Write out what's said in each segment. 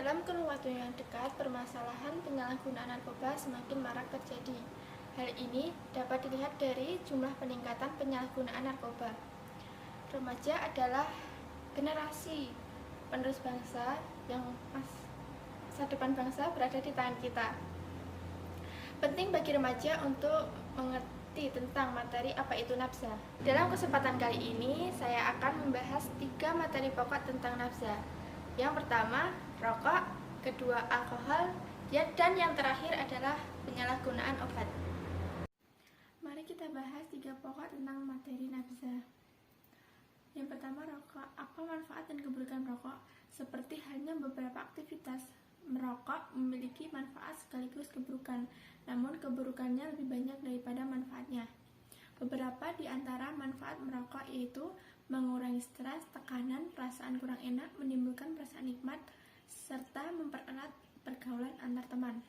Dalam kurun waktu yang dekat, permasalahan penyalahgunaan narkoba semakin marak terjadi. Hal ini dapat dilihat dari jumlah peningkatan penyalahgunaan narkoba. Remaja adalah generasi penerus bangsa yang masa depan bangsa berada di tangan kita. Penting bagi remaja untuk mengerti tentang materi apa itu nafsa. Dalam kesempatan kali ini, saya akan membahas 3 materi pokok tentang nafsa. Yang pertama, rokok, kedua, alkohol, dan yang terakhir adalah penyalahgunaan obat. Mari kita bahas 3 pokok tentang materi nafsa. Yang pertama, rokok. Apa manfaat dan keburukan merokok? Seperti halnya beberapa aktivitas, merokok memiliki manfaat sekaligus keburukan, namun keburukannya lebih banyak daripada manfaatnya. Beberapa di antara manfaat merokok yaitu mengurangi stres, tekanan, perasaan kurang enak, menimbulkan perasaan nikmat, serta mempererat pergaulan antar teman.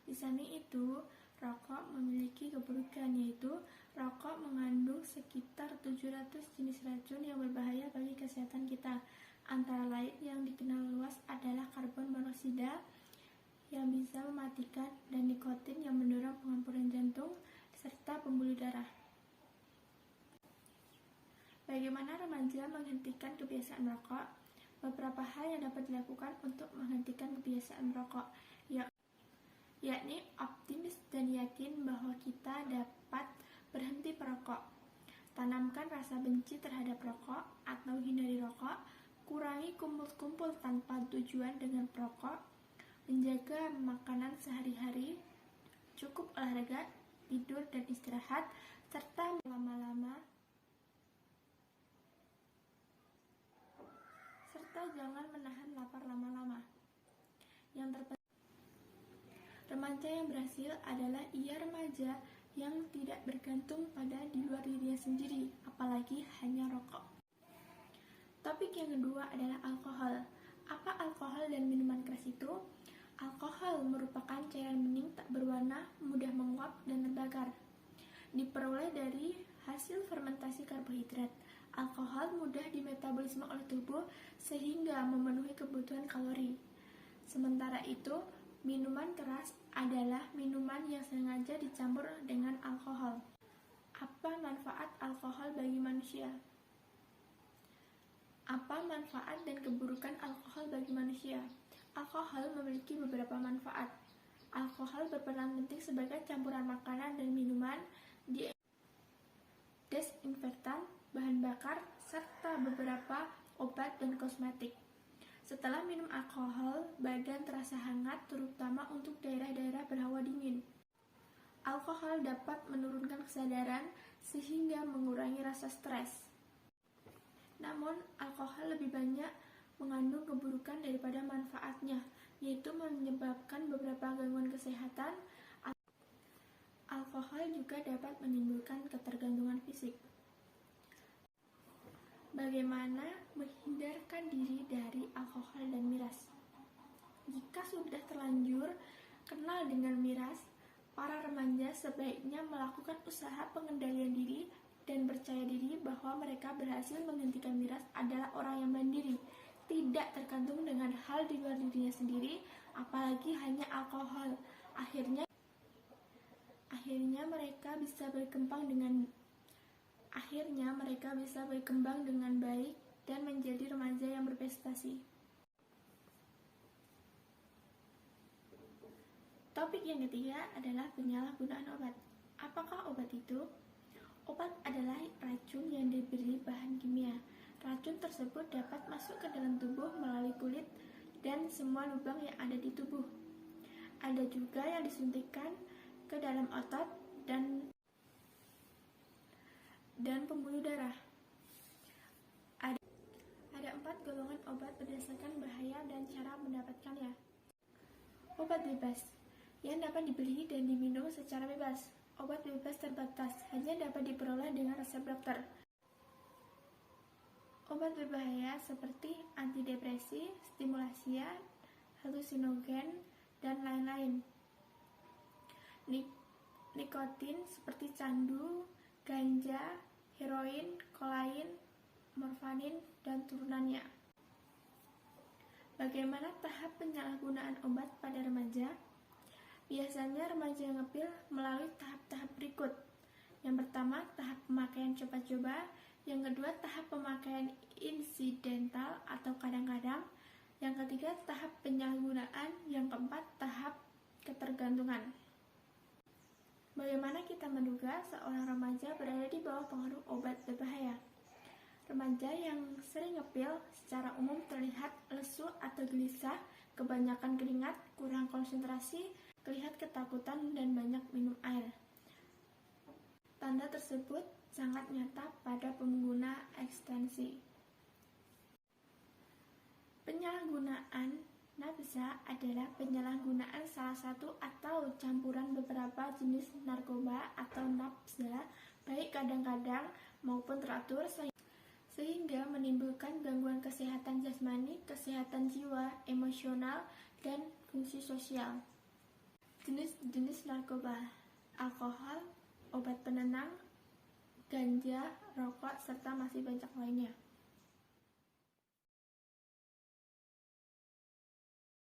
Di samping itu, rokok memiliki keburukan, yaitu rokok mengandung sekitar 700 jenis racun yang berbahaya bagi kesehatan kita. Antara lain yang dikenal luas adalah karbon monoksida yang bisa mematikan dan nikotin yang mendorong penghamburan jantung serta pembuluh darah. Bagaimana remaja menghentikan kebiasaan merokok? Beberapa hal yang dapat dilakukan untuk menghentikan kebiasaan merokok, yakni optimis dan yakin bahwa kita dapat berhenti perokok. Tanamkan rasa benci terhadap rokok atau hindari rokok. Kurangi kumpul-kumpul tanpa tujuan dengan perokok. Menjaga makanan sehari-hari. Cukup olahraga, tidur dan istirahat, serta jangan menahan lapar lama-lama. Yang terpenting, remaja yang berhasil adalah ia remaja yang tidak bergantung pada di luar dirinya sendiri, apalagi hanya rokok. Topik yang kedua adalah alkohol. Apa alkohol dan minuman keras itu? Alkohol merupakan cairan bening tak berwarna, mudah menguap dan terbakar. Diperoleh dari hasil fermentasi karbohidrat. Alkohol mudah dimetabolisme oleh tubuh sehingga memenuhi kebutuhan kalori. Sementara itu, minuman keras adalah minuman yang sengaja dicampur dengan alkohol. Apa manfaat alkohol bagi manusia? Apa manfaat dan keburukan alkohol bagi manusia? Alkohol memiliki beberapa manfaat. Alkohol berperan penting sebagai campuran makanan dan minuman, desinfektan, bahan bakar, serta beberapa obat dan kosmetik. Setelah minum alkohol, badan terasa hangat, terutama untuk daerah-daerah berhawa dingin. Alkohol dapat menurunkan kesadaran sehingga mengurangi rasa stres. Namun, alkohol lebih banyak mengandung keburukan daripada manfaatnya, yaitu menyebabkan beberapa gangguan kesehatan. Alkohol juga dapat menimbulkan ketergantungan fisik. Bagaimana menghindarkan diri dari alkohol dan miras? Jika sudah terlanjur kenal dengan miras, para remaja sebaiknya melakukan usaha pengendalian diri dan percaya diri bahwa mereka berhasil menghentikan miras adalah orang yang mandiri, tidak tergantung dengan hal di luar dirinya sendiri, apalagi hanya alkohol. Akhirnya mereka bisa berkembang dengan baik dan menjadi remaja yang berprestasi. Topik yang ketiga adalah penyalahgunaan obat. Apakah obat itu? Obat adalah racun yang diberi bahan kimia. Racun tersebut dapat masuk ke dalam tubuh melalui kulit dan semua lubang yang ada di tubuh. Ada juga yang disuntikkan ke dalam otot dan pembuluh darah. Ada 4 golongan obat berdasarkan bahaya dan cara mendapatkannya. Obat bebas yang dapat dibeli dan diminum secara bebas. Obat bebas terbatas, hanya dapat diperoleh dengan resep dokter. Obat berbahaya seperti antidepresi, stimulasia, halusinogen, dan lain-lain. Nikotin seperti candu, ganja, heroin, kolain, morfin, dan turunannya. Bagaimana tahap penyalahgunaan obat pada remaja? Biasanya remaja ngepil melalui tahap-tahap berikut. Yang pertama, tahap pemakaian coba-coba. Yang kedua, tahap pemakaian insidental atau kadang-kadang. Yang ketiga, tahap penyalahgunaan. Yang keempat, tahap ketergantungan. Bagaimana kita menduga seorang remaja berada di bawah pengaruh obat berbahaya? Remaja yang sering ngepil secara umum terlihat lesu atau gelisah, kebanyakan keringat, kurang konsentrasi, terlihat ketakutan, dan banyak minum air. Tanda tersebut sangat nyata pada pengguna ekstensi. Penyalahgunaan nafsa adalah penyalahgunaan salah satu atau campuran beberapa jenis narkoba atau nafsa, baik kadang-kadang maupun teratur, sehingga menimbulkan gangguan kesehatan jasmani, kesehatan jiwa, emosional, dan fungsi sosial. Jenis-jenis narkoba: alkohol, obat penenang, ganja, rokok, serta masih banyak lainnya.